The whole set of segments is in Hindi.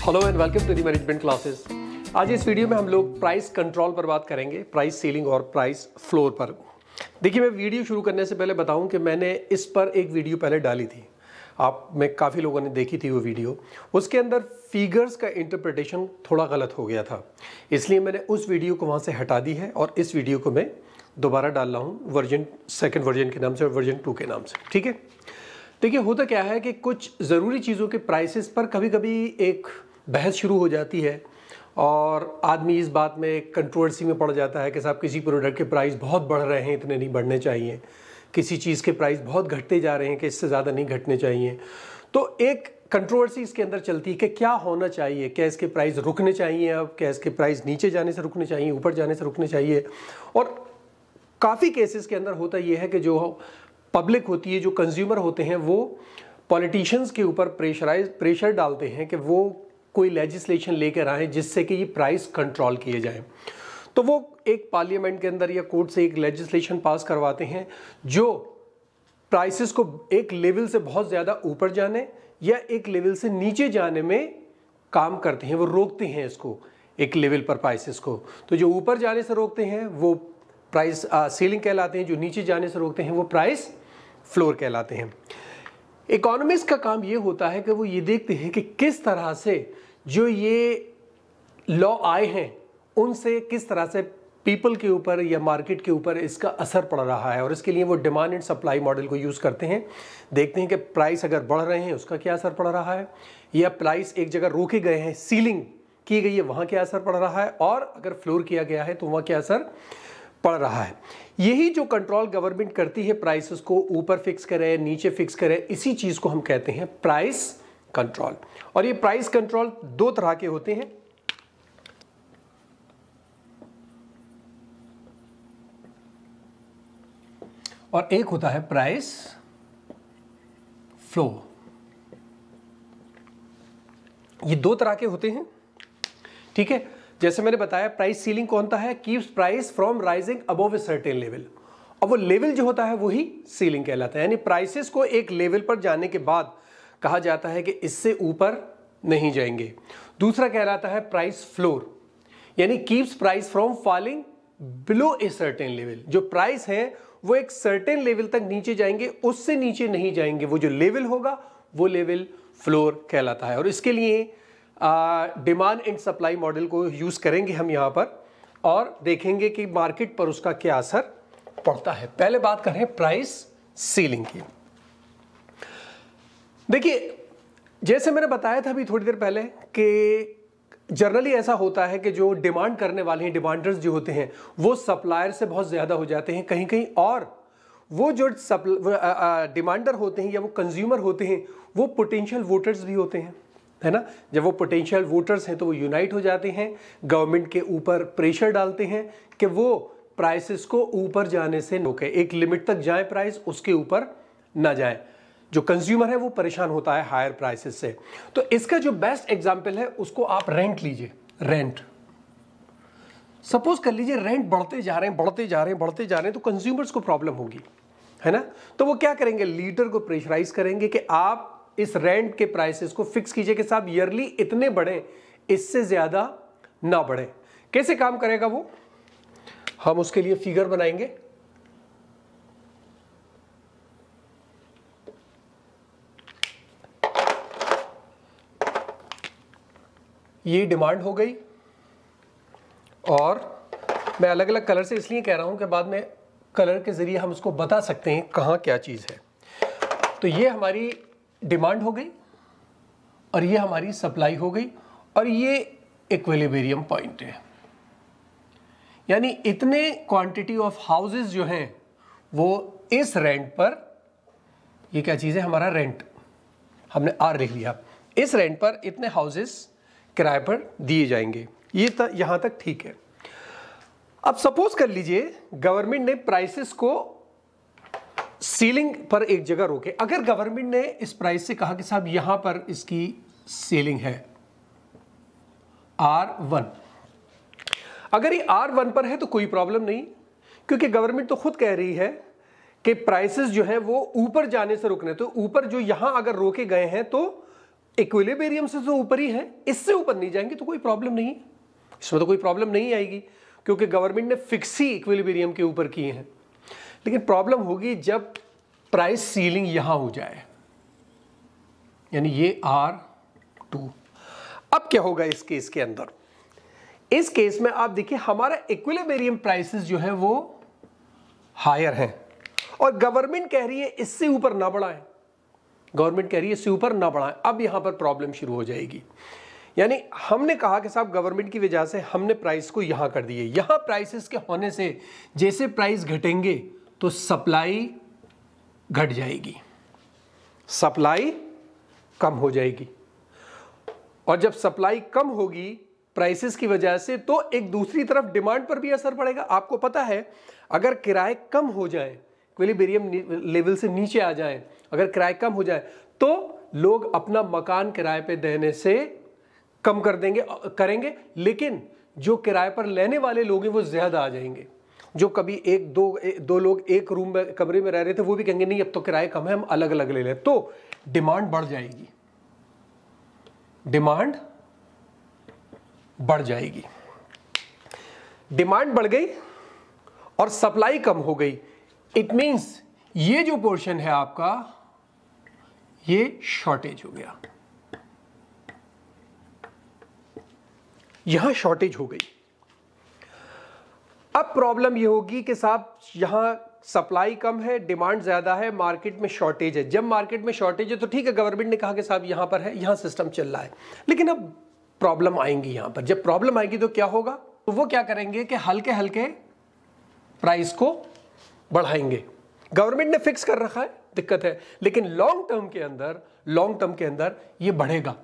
Hello and welcome to the management classes. आज इस वीडियो में हम लोग प्राइस कंट्रोल पर बात करेंगे, प्राइस सीलिंग और प्राइस फ्लोर पर। देखिए, मैं वीडियो शुरू करने से पहले बताऊं कि मैंने इस पर एक वीडियो पहले डाली थी, आप में काफ़ी लोगों ने देखी थी वो वीडियो। उसके अंदर फिगर्स का इंटरप्रिटेशन थोड़ा गलत हो गया था, इसलिए मैंने उस वीडियो को वहाँ से हटा दी है और इस वीडियो को मैं दोबारा डाल रहा हूँ सेकेंड वर्जन के नाम से और वर्जन 2 के नाम से। ठीक है, देखिए होता क्या है कि कुछ ज़रूरी चीज़ों के प्राइसेस पर कभी कभी एक बहस शुरू हो जाती है और आदमी इस बात में एक कंट्रोवर्सी में पड़ जाता है कि साहब किसी प्रोडक्ट के प्राइस बहुत बढ़ रहे हैं, इतने नहीं बढ़ने चाहिए, किसी चीज़ के प्राइस बहुत घटते जा रहे हैं कि इससे ज़्यादा नहीं घटने चाहिए। तो एक कंट्रोवर्सी इसके अंदर चलती है कि क्या होना चाहिए, क्या इसके प्राइस रुकने चाहिए, अब क्या इसके प्राइस नीचे जाने से रुकने चाहिए, ऊपर जाने से रुकने चाहिए। और काफ़ी केसेस के अंदर होता यह है कि जो पब्लिक होती है, जो कंज्यूमर होते हैं, वो पॉलिटिशियंस के ऊपर प्रेशर डालते हैं कि वो कोई लेजिस्लेशन लेकर आए जिससे कि ये प्राइस कंट्रोल किए जाएं। तो वो एक पार्लियामेंट के अंदर या कोर्ट से एक लेजिस्लेशन पास करवाते हैं जो प्राइसेस को एक लेवल से बहुत ज़्यादा ऊपर जाने या एक लेवल से नीचे जाने में काम करते हैं, वो रोकते हैं इसको एक लेवल पर प्राइसेस को। तो जो ऊपर जाने से रोकते हैं वो प्राइस सीलिंग कहलाते हैं, जो नीचे जाने से रोकते हैं वो प्राइस फ्लोर कहलाते हैं। इकोनॉमिस्ट का काम ये होता है कि वो ये देखते हैं कि किस तरह से जो ये लॉ आए हैं उनसे किस तरह से पीपल के ऊपर या मार्केट के ऊपर इसका असर पड़ रहा है, और इसके लिए वो डिमांड एंड सप्लाई मॉडल को यूज़ करते हैं। देखते हैं कि प्राइस अगर बढ़ रहे हैं उसका क्या असर पड़ रहा है, या प्राइस एक जगह रोके गए हैं, सीलिंग की गई है, वहाँ क्या असर पड़ रहा है, और अगर फ्लोर किया गया है तो वहाँ क्या असर पड़ रहा है। यही जो कंट्रोल गवर्नमेंट करती है, प्राइसेस को ऊपर फिक्स करे, नीचे फिक्स करे, इसी चीज़ को हम कहते हैं प्राइस कंट्रोल। और ये प्राइस कंट्रोल दो तरह के होते हैं। और एक होता है प्राइस फ्लो। ये दो तरह के होते हैं। ठीक है, जैसे मैंने बताया, प्राइस सीलिंग कौन सा है, keeps price from rising above a certain level. और वो लेवल जो होता है वही सीलिंग कहलाता है, यानी प्राइसेस को एक लेवल पर जाने के बाद कहा जाता है कि इससे ऊपर नहीं जाएंगे। दूसरा कहलाता है प्राइस फ्लोर, यानी keeps price from falling below a certain level. जो प्राइस है वो एक सर्टेन लेवल तक नीचे जाएंगे, उससे नीचे नहीं जाएंगे। वो जो लेवल होगा वो लेवल फ्लोर कहलाता है। और इसके लिए डिमांड एंड सप्लाई मॉडल को यूज करेंगे हम यहाँ पर और देखेंगे कि मार्केट पर उसका क्या असर पड़ता है। पहले बात करें प्राइस सीलिंग की। देखिए, जैसे मैंने बताया था अभी थोड़ी देर पहले कि जनरली ऐसा होता है कि जो डिमांड करने वाले हैं, डिमांडर्स जो होते हैं, वो सप्लायर से बहुत ज़्यादा हो जाते हैं कहीं कहीं, और वो जो डिमांडर होते हैं या वो कंज्यूमर होते हैं वो पोटेंशियल वोटर्स भी होते हैं, है ना। जब वो पोटेंशियल वोटर्स हैं तो वो यूनाइट हो जाते हैं, गवर्नमेंट के ऊपर प्रेशर डालते हैं कि वो प्राइसेस को ऊपर जाने से रोके, एक लिमिट तक जाए प्राइस, उसके ऊपर ना जाए। जो कंज्यूमर है वो परेशान होता है हायर प्राइसेस से। तो इसका जो बेस्ट एग्जांपल है उसको आप रेंट लीजिए। रेंट, सपोज कर लीजिए रेंट बढ़ते जा रहे हैं तो कंज्यूमर्स को प्रॉब्लम होगी, है ना। तो वो क्या करेंगे, लीडर को प्रेशराइज करेंगे कि आप इस रेंट के प्राइसेस को फिक्स कीजिए कि साहब ईयरली इतने बढ़े, इससे ज्यादा ना बढ़े। कैसे काम करेगा वो, हम उसके लिए फिगर बनाएंगे। ये डिमांड हो गई, और मैं अलग अलग कलर से इसलिए कह रहा हूं कि बाद में कलर के जरिए हम उसको बता सकते हैं कहां क्या चीज है। तो ये हमारी डिमांड हो गई और ये हमारी सप्लाई हो गई, और ये इक्विलिब्रियम पॉइंट है, यानी इतने क्वांटिटी ऑफ हाउसेस जो हैं वो इस रेंट पर, ये क्या चीज़ है, हमारा रेंट, हमने आर लिख लिया, इस रेंट पर इतने हाउसेस किराए पर दिए जाएंगे। ये यहाँ तक ठीक है। अब सपोज कर लीजिए गवर्नमेंट ने प्राइसेस को सीलिंग पर एक जगह रोके। अगर गवर्नमेंट ने इस प्राइस से कहा कि साहब यहां पर इसकी सीलिंग है R1, अगर ये R1 पर है तो कोई प्रॉब्लम नहीं, क्योंकि गवर्नमेंट तो खुद कह रही है कि प्राइसेस जो है वो ऊपर जाने से रुकने, तो ऊपर जो यहां अगर रोके गए हैं तो इक्विलिब्रियम से तो ऊपर ही है, इससे ऊपर नहीं जाएंगे तो कोई प्रॉब्लम नहीं है, इसमें तो कोई प्रॉब्लम नहीं आएगी क्योंकि गवर्नमेंट ने फिक्स ही इक्विलिब्रियम के ऊपर किए हैं। लेकिन प्रॉब्लम होगी जब प्राइस सीलिंग यहां हो जाए, यानी ये R2। अब क्या होगा इस केस के अंदर? इस केस में आप देखिए हमारा इक्विलिब्रियम प्राइसेस जो है वो हायर हैं और गवर्नमेंट कह रही है इससे ऊपर ना बढ़ाएं, गवर्नमेंट कह रही है इससे ऊपर ना बढ़ाएं। अब यहां पर प्रॉब्लम शुरू हो जाएगी। यानी हमने कहा कि साहब गवर्नमेंट की वजह से हमने प्राइस को यहां कर दिए, यहां प्राइसेस के होने से जैसे प्राइस घटेंगे तो सप्लाई घट जाएगी, सप्लाई कम हो जाएगी और जब सप्लाई कम होगी प्राइसेस की वजह से तो एक दूसरी तरफ डिमांड पर भी असर पड़ेगा। आपको पता है अगर किराए कम हो जाए, इक्विलिब्रियम लेवल से नीचे आ जाए, अगर किराए कम हो जाए तो लोग अपना मकान किराए पे देने से कम कर देंगे करेंगे, लेकिन जो किराए पर लेने वाले लोग हैं वो ज्यादा आ जाएंगे। जो कभी दो लोग एक रूम में कमरे में रह रहे थे वो भी कहेंगे नहीं अब तो किराए कम है हम अलग अलग ले लें, तो डिमांड बढ़ जाएगी, डिमांड बढ़ जाएगी। डिमांड बढ़ गई और सप्लाई कम हो गई, इट मींस ये जो पोर्शन है आपका ये शॉर्टेज हो गया, यहां शॉर्टेज हो गई। अब प्रॉब्लम ये होगी कि साहब यहां सप्लाई कम है, डिमांड ज्यादा है, मार्केट में शॉर्टेज है। जब मार्केट में शॉर्टेज है तो ठीक है, गवर्नमेंट ने कहा कि साहब यहां पर है, यहां सिस्टम चल रहा है, लेकिन अब प्रॉब्लम आएंगी यहां पर। जब प्रॉब्लम आएगी तो क्या होगा? तो वो क्या करेंगे कि हल्के हल्के प्राइस को बढ़ाएंगे। गवर्नमेंट ने फिक्स कर रखा है, दिक्कत है, लेकिन लॉन्ग टर्म के अंदर ये बढ़ेगा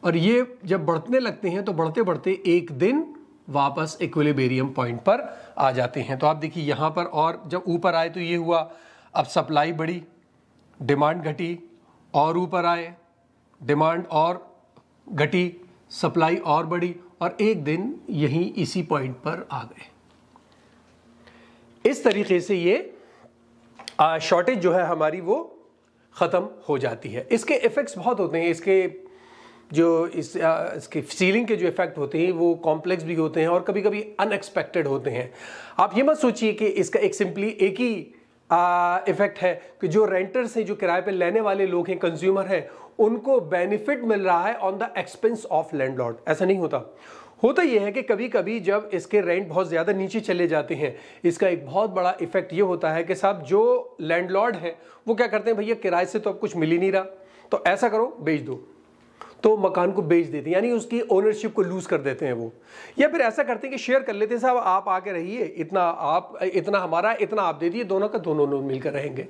और ये जब बढ़ने लगते हैं तो बढ़ते बढ़ते एक दिन वापस इक्विलिब्रियम पॉइंट पर आ जाते हैं। तो आप देखिए यहां पर, और जब ऊपर आए तो ये हुआ, अब सप्लाई बढ़ी, डिमांड घटी, और ऊपर आए, डिमांड और घटी, सप्लाई और बढ़ी, और एक दिन यहीं इसी पॉइंट पर आ गए। इस तरीके से ये शॉर्टेज जो है हमारी वो खत्म हो जाती है। इसके इफेक्ट्स बहुत होते हैं, इसके सीलिंग के जो इफेक्ट होते हैं वो कॉम्प्लेक्स भी होते हैं और कभी कभी अनएक्सपेक्टेड होते हैं। आप ये मत सोचिए कि इसका एक ही इफेक्ट है कि जो रेंटर्स हैं, जो किराए पे लेने वाले लोग हैं, कंज्यूमर हैं, उनको बेनिफिट मिल रहा है on the expense of landlord. ऐसा नहीं होता। होता यह है कि कभी कभी जब इसके रेंट बहुत ज़्यादा नीचे चले जाते हैं, इसका एक बहुत बड़ा इफेक्ट ये होता है कि साहब जो लैंडलॉर्ड है वो क्या करते हैं, भैया किराए से तो अब कुछ मिल ही नहीं रहा, तो ऐसा करो बेच दो, तो मकान को बेच देते हैं, यानी उसकी ओनरशिप को लूज कर देते हैं वो। या फिर ऐसा करते हैं कि शेयर कर लेते हैं, साहब आप आके रहिए, इतना हमारा, इतना आप दे दिए, दोनों का दोनों लोग मिलकर रहेंगे।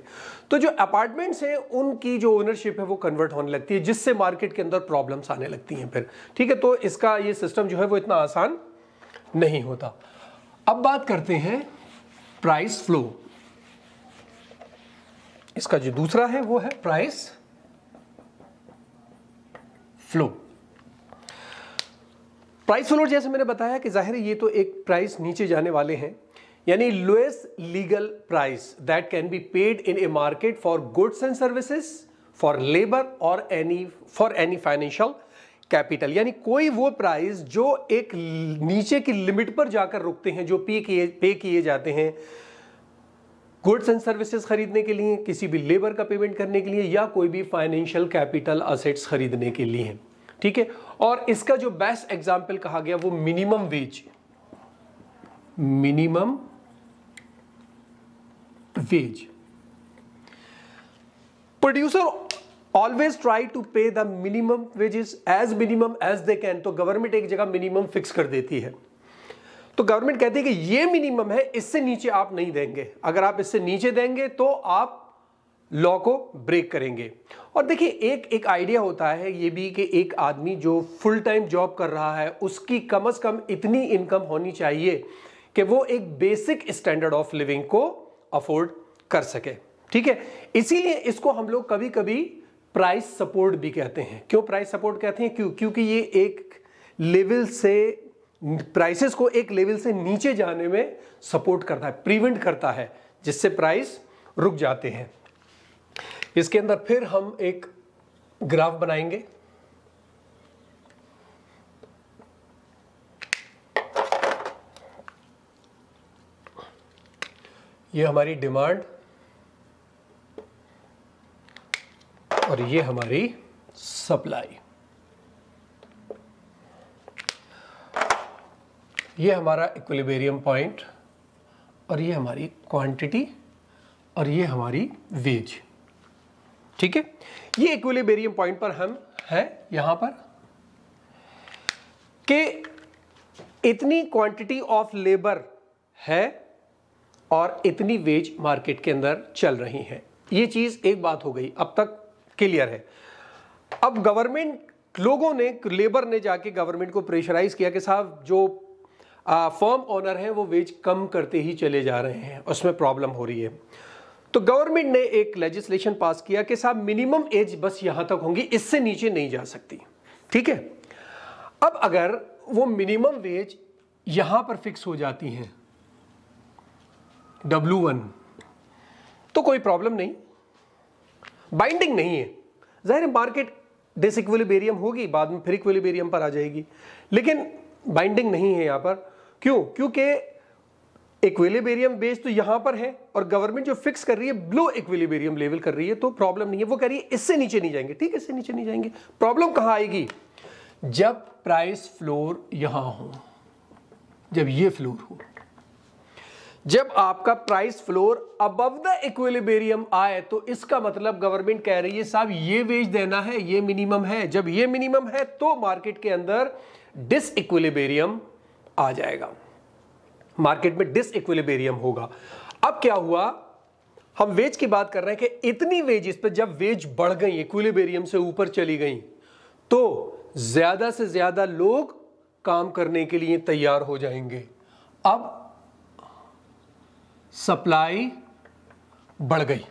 तो जो अपार्टमेंट्स हैं उनकी जो ओनरशिप है वो कन्वर्ट होने लगती है, जिससे मार्केट के अंदर प्रॉब्लम्स आने लगती हैं फिर। ठीक है, तो इसका ये सिस्टम जो है वो इतना आसान नहीं होता। अब बात करते हैं प्राइस फ्लो। इसका जो दूसरा है वो है प्राइस फ्लो। प्राइस फ्लो जैसे मैंने बताया कि जाहिर है ये तो एक प्राइस नीचे जाने वाले हैं, यानी lowest legal price that can be paid in A market for goods and services, for labour और फॉर एनी फाइनेंशियल कैपिटल। यानी कोई वो प्राइस जो एक नीचे की लिमिट पर जाकर रुकते हैं, जो पे किए जाते हैं गुड्स एंड सर्विसेज खरीदने के लिए, किसी भी लेबर का पेमेंट करने के लिए, या कोई भी फाइनेंशियल कैपिटल असेट्स खरीदने के लिए। ठीक है, और इसका जो बेस्ट एग्जांपल कहा गया वो minimum wage. Minimum wage, producer always try to pay the minimum wages as minimum as they can. तो गवर्नमेंट एक जगह मिनिमम फिक्स कर देती है, तो गवर्नमेंट कहती है कि ये मिनिमम है, इससे नीचे आप नहीं देंगे, अगर आप इससे नीचे देंगे तो आप लॉ को ब्रेक करेंगे। और देखिए एक आइडिया होता है ये भी कि एक आदमी जो फुल टाइम जॉब कर रहा है उसकी कम से कम इतनी इनकम होनी चाहिए कि वो एक बेसिक स्टैंडर्ड ऑफ लिविंग को अफोर्ड कर सके। ठीक है, इसीलिए इसको हम लोग कभी कभी प्राइस सपोर्ट भी कहते हैं। क्यों प्राइस सपोर्ट कहते हैं? क्योंकि ये एक लेवल से प्राइसेस को एक लेवल से नीचे जाने में सपोर्ट करता है, प्रिवेंट करता है, जिससे प्राइस रुक जाते हैं। इसके अंदर फिर हम एक ग्राफ बनाएंगे ये हमारी डिमांड और ये हमारी सप्लाई। ये हमारा इक्विलिब्रियम पॉइंट और ये हमारी क्वांटिटी और ये हमारी वेज। ठीक है, ये इक्विलिब्रियम पॉइंट पर हम हैं यहां पर कि इतनी क्वांटिटी ऑफ लेबर है और इतनी वेज मार्केट के अंदर चल रही है। ये चीज एक बात हो गई, अब तक क्लियर है। अब गवर्नमेंट लोगों ने, लेबर ने जाके गवर्नमेंट को प्रेशराइज किया कि साहब जो फर्म ओनर है वो वेज कम करते ही चले जा रहे हैं, उसमें प्रॉब्लम हो रही है। तो गवर्नमेंट ने एक लेजिस्लेशन पास किया कि साहब मिनिमम एज बस यहां तक होंगी, इससे नीचे नहीं जा सकती। ठीक है, अब अगर वो मिनिमम वेज यहां पर फिक्स हो जाती हैं W1 तो कोई प्रॉब्लम नहीं, बाइंडिंग नहीं है। जाहिर है मार्केट डिसइक्विलिब्रियम होगी, बाद में फिर इक्विलिब्रियम पर आ जाएगी, लेकिन बाइंडिंग नहीं है यहां पर। क्यों? क्योंकि इक्विलिब्रियम बेस तो यहां पर है और गवर्नमेंट जो फिक्स कर रही है बिलो इक्विलिब्रियम लेवल कर रही है, तो प्रॉब्लम नहीं है। वो कह रही है इससे नीचे नहीं जाएंगे। ठीक है, इससे नीचे नहीं जाएंगे। प्रॉब्लम कहां आएगी? जब प्राइस फ्लोर यहां हो, जब ये फ्लोर हो, जब आपका price floor above the equilibrium आए, तो इसका मतलब गवर्नमेंट कह रही है साहब ये वेज देना है, ये मिनिमम है। जब ये मिनिमम है तो मार्केट के अंदर डिसइक्विलिब्रियम आ जाएगा, मार्केट में डिसइक्विलिब्रियम होगा। अब क्या हुआ, हम वेज की बात कर रहे हैं कि इतनी वेजेस पे जब वेज बढ़ गई, इक्विलिब्रियम से ऊपर चली गई, तो ज्यादा से ज्यादा लोग काम करने के लिए तैयार हो जाएंगे। अब सप्लाई बढ़ गई,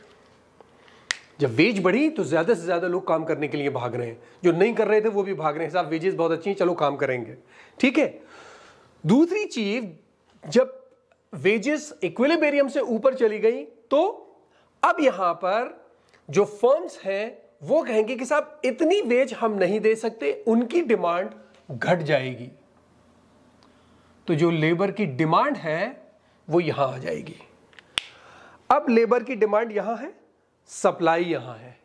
जब वेज बढ़ी तो ज्यादा से ज्यादा लोग काम करने के लिए भाग रहे हैं, जो नहीं कर रहे थे वो भी भाग रहे हैं, साहब वेजेस बहुत अच्छी हैं, चलो काम करेंगे। ठीक है, दूसरी चीज, जब वेजेस इक्विलिब्रियम से ऊपर चली गई तो अब यहां पर जो फर्म्स हैं वो कहेंगे कि साहब इतनी वेज हम नहीं दे सकते, उनकी डिमांड घट जाएगी। तो जो लेबर की डिमांड है वो यहां आ जाएगी। अब लेबर की डिमांड यहां है, सप्लाई यहां है,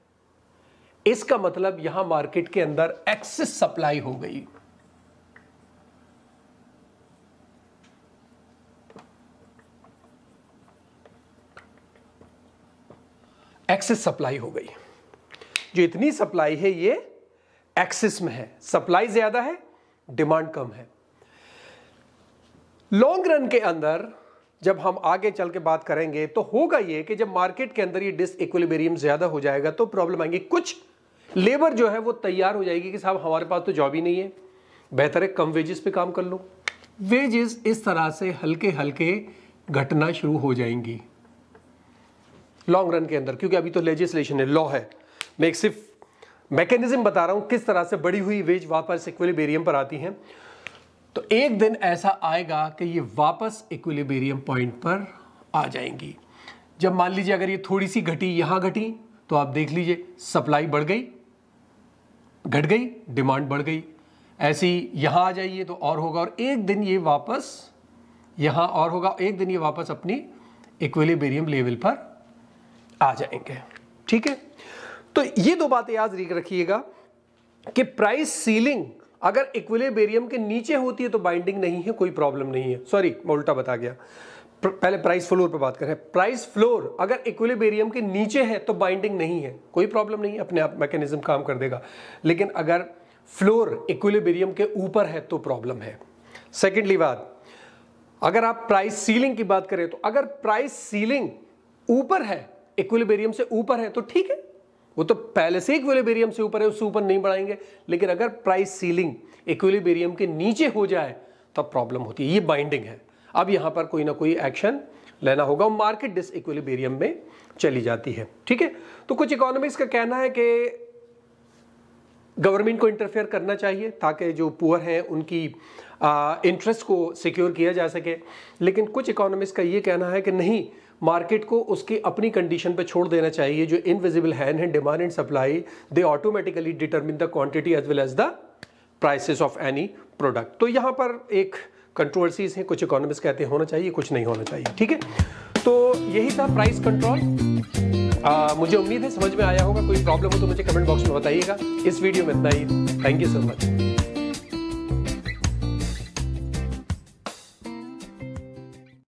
इसका मतलब यहां मार्केट के अंदर एक्सेस सप्लाई हो गई। एक्सेस सप्लाई हो गई। जो इतनी सप्लाई है ये एक्सेस में है, सप्लाई ज्यादा है, डिमांड कम है। लॉन्ग रन के अंदर जब हम आगे चल के बात करेंगे तो होगा ये कि जब मार्केट के अंदर ये डिसइक्विलिब्रियम ज्यादा हो जाएगा तो प्रॉब्लम आएगी। कुछ लेबर जो है वो तैयार हो जाएगी कि साहब हमारे पास तो जॉब ही नहीं है, बेहतर है कम वेजेस पे काम कर लो। वेजेस इस तरह से हल्के हल्के घटना शुरू हो जाएंगी लॉन्ग रन के अंदर, क्योंकि अभी तो लेजिस्लेशन है, लॉ है। मैं एक सिर्फ मैकेनिज्म बता रहा हूं किस तरह से बढ़ी हुई वेज वापस इक्विलिब्रियम पर आती हैं। तो एक दिन ऐसा आएगा कि ये वापस इक्विलिब्रियम पॉइंट पर आ जाएंगी। जब मान लीजिए अगर ये थोड़ी सी घटी, यहां घटी, तो आप देख लीजिए सप्लाई बढ़ गई, घट गई, डिमांड बढ़ गई। ऐसी यहां आ जाइए तो और होगा, और एक दिन ये वापस यहां और होगा, एक दिन ये वापस अपनी इक्विलिब्रियम लेवल पर आ जाएंगे। ठीक है, तो ये दो बातें याद रखिएगा कि प्राइस सीलिंग अगर इक्विलिब्रियम के नीचे होती है तो बाइंडिंग नहीं है, कोई प्रॉब्लम नहीं है। सॉरी, मैं उल्टा बता गया, पहले प्राइस फ्लोर पे बात करें। प्राइस फ्लोर अगर इक्विलिब्रियम के नीचे है तो बाइंडिंग नहीं है, कोई प्रॉब्लम नहीं है, अपने आप मैकेनिज्म काम कर देगा। लेकिन अगर फ्लोर इक्विलिब्रियम के ऊपर है तो प्रॉब्लम है। सेकेंडली बात, अगर आप प्राइस सीलिंग की बात करें तो अगर प्राइस सीलिंग ऊपर है, इक्विलिब्रियम से ऊपर है तो ठीक है, वो तो पहले से इक्विलिब्रियम से ऊपर है, उससे ऊपर नहीं बढ़ाएंगे। लेकिन अगर प्राइस सीलिंग इक्विलिब्रियम के नीचे हो जाए तब प्रॉब्लम होती है, ये बाइंडिंग है। अब यहां पर कोई ना कोई एक्शन लेना होगा, मार्केट डिसइक्विलिब्रियम में चली जाती है। ठीक है, तो कुछ इकोनॉमिक्स का कहना है कि गवर्नमेंट को इंटरफेयर करना चाहिए ताकि जो पुअर हैं उनकी इंटरेस्ट को सिक्योर किया जा सके। लेकिन कुछ इकोनॉमिक्स का ये कहना है कि नहीं, मार्केट को उसकी अपनी कंडीशन पे छोड़ देना चाहिए। जो इनविजिबल हैंड है, demand and supply, they automatically determine the quantity as well as the prices of any product. तो यहाँ पर एक कंट्रोवर्सीज हैं, कुछ इकोनॉमिस्ट कहते हैं होना चाहिए, कुछ नहीं होना चाहिए। ठीक है, तो यही था प्राइस कंट्रोल। मुझे उम्मीद है समझ में आया होगा। कोई प्रॉब्लम हो तो मुझे कमेंट बॉक्स में बताइएगा। इस वीडियो में इतना ही। Thank you so much.